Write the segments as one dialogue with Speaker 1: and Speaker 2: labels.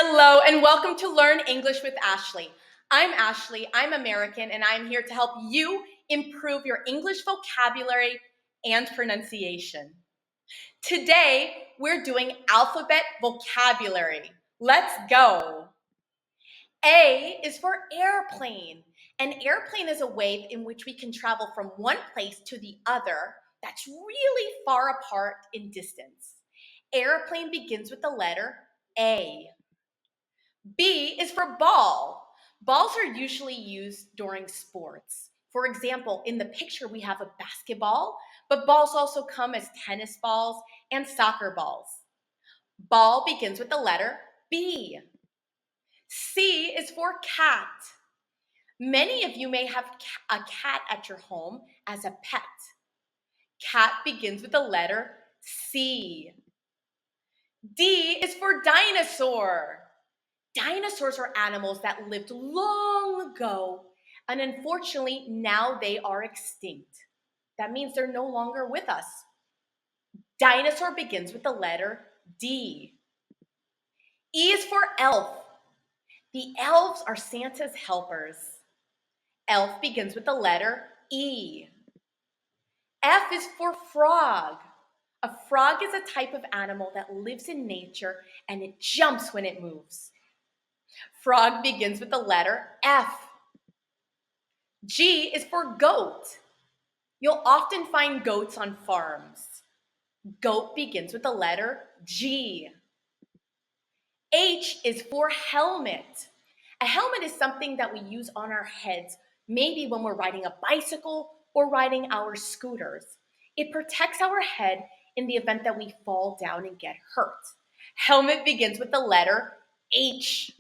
Speaker 1: Hello, and welcome to Learn English with Ashley. I'm Ashley, I'm American, and I'm here to help you improve your English vocabulary and pronunciation. Today, we're doing alphabet vocabulary. Let's go. A is for airplane. An airplane is a way in which we can travel from one place to the other that's really far apart in distance. Airplane begins with the letter A. B is for ball. Balls are usually used during sports. For example, in the picture, we have a basketball, but balls also come as tennis balls and soccer balls. Ball begins with the letter B. C is for cat. Many of you may have a cat at your home as a pet. Cat begins with the letter C. D is for dinosaur. Dinosaurs are animals that lived long ago, and unfortunately, now they are extinct. That means they're no longer with us. Dinosaur begins with the letter D. E is for elf. The elves are Santa's helpers. Elf begins with the letter E. F is for frog. A frog is a type of animal that lives in nature and it jumps when it moves. Frog begins with the letter F. G is for goat. You'll often find goats on farms. Goat begins with the letter G. H is for helmet. A helmet is something that we use on our heads, maybe when we're riding a bicycle or riding our scooters. It protects our head in the event that we fall down and get hurt. Helmet begins with the letter H.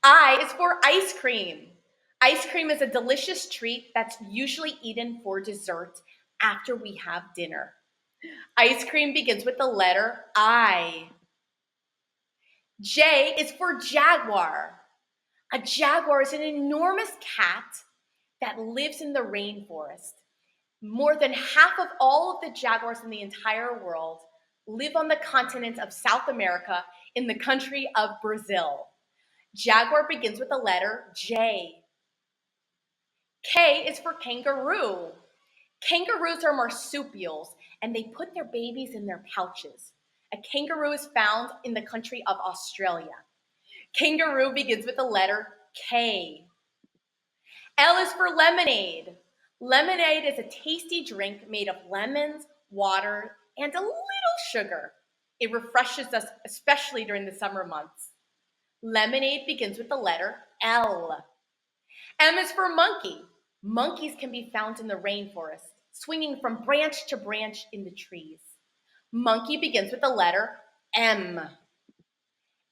Speaker 1: I is for ice cream. Ice cream is a delicious treat that's usually eaten for dessert after we have dinner. Ice cream begins with the letter I. J is for jaguar. A jaguar is an enormous cat that lives in the rainforest. More than half of all of the jaguars in the entire world live on the continent of South America in the country of Brazil. Jaguar begins with the letter J. K is for kangaroo. Kangaroos are marsupials and they put their babies in their pouches. A kangaroo is found in the country of Australia. Kangaroo begins with the letter K. L is for lemonade. Lemonade is a tasty drink made of lemons, water, and a little sugar. It refreshes us, especially during the summer months. Lemonade begins with the letter L. M is for monkey. Monkeys can be found in the rainforest, swinging from branch to branch in the trees. Monkey begins with the letter M.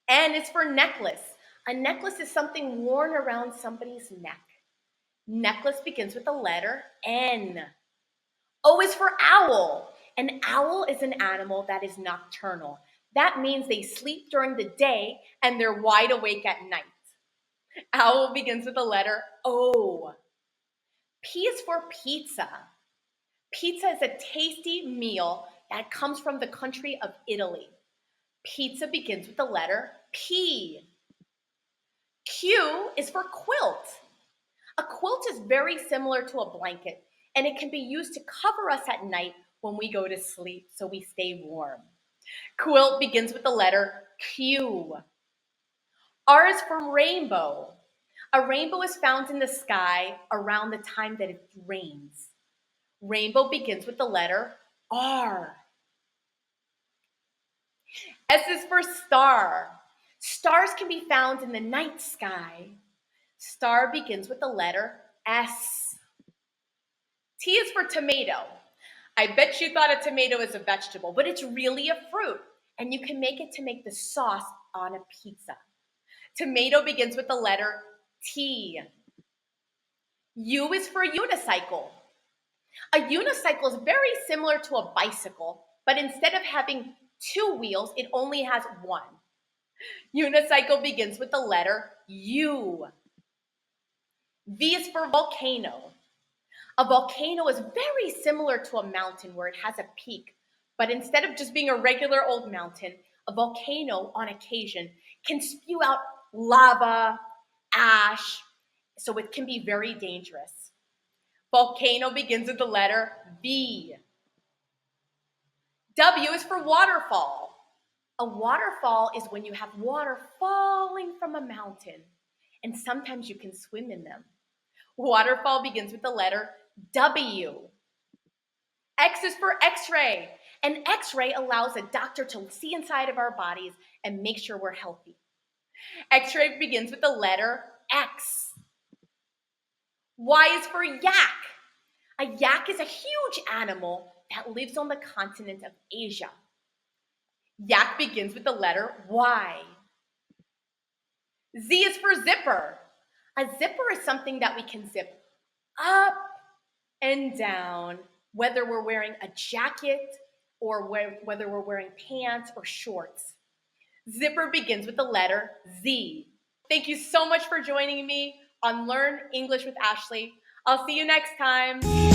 Speaker 1: N is for necklace. A necklace is something worn around somebody's neck. Necklace begins with the letter N. O is for owl. An owl is an animal that is nocturnal. That means they sleep during the day and they're wide awake at night. Owl begins with the letter O. P is for pizza. Pizza is a tasty meal that comes from the country of Italy. Pizza begins with the letter P. Q is for quilt. A quilt is very similar to a blanket, and it can be used to cover us at night when we go to sleep so we stay warm. Quilt begins with the letter Q. R is for rainbow. A rainbow is found in the sky around the time that it rains. Rainbow begins with the letter R. S is for star. Stars can be found in the night sky. Star begins with the letter S. T is for tomato. I bet you thought a tomato is a vegetable, but it's really a fruit, and you can make it to make the sauce on a pizza. Tomato begins with the letter T. U is for unicycle. A unicycle is very similar to a bicycle, but instead of having two wheels, it only has one. Unicycle begins with the letter U. V is for volcano. A volcano is very similar to a mountain where it has a peak, but instead of just being a regular old mountain, A volcano, on occasion, can spew out lava, ash, so it can be very dangerous. Volcano begins with the letter V. W is for waterfall. A waterfall is when you have water falling from a mountain, and sometimes you can swim in them. Waterfall begins with the letter W. X is for X-ray. An X-ray allows a doctor to see inside of our bodies and make sure we're healthy. X-ray begins with the letter X. Y is for yak. A yak is a huge animal that lives on the continent of Asia. Yak begins with the letter Y. Z is for zipper. A zipper is something that we can zip up and down, whether we're wearing a jacket or whether we're wearing pants or shorts. Zipper begins with the letter Z. Thank you so much for joining me on Learn English with Ashley. I'll see you next time.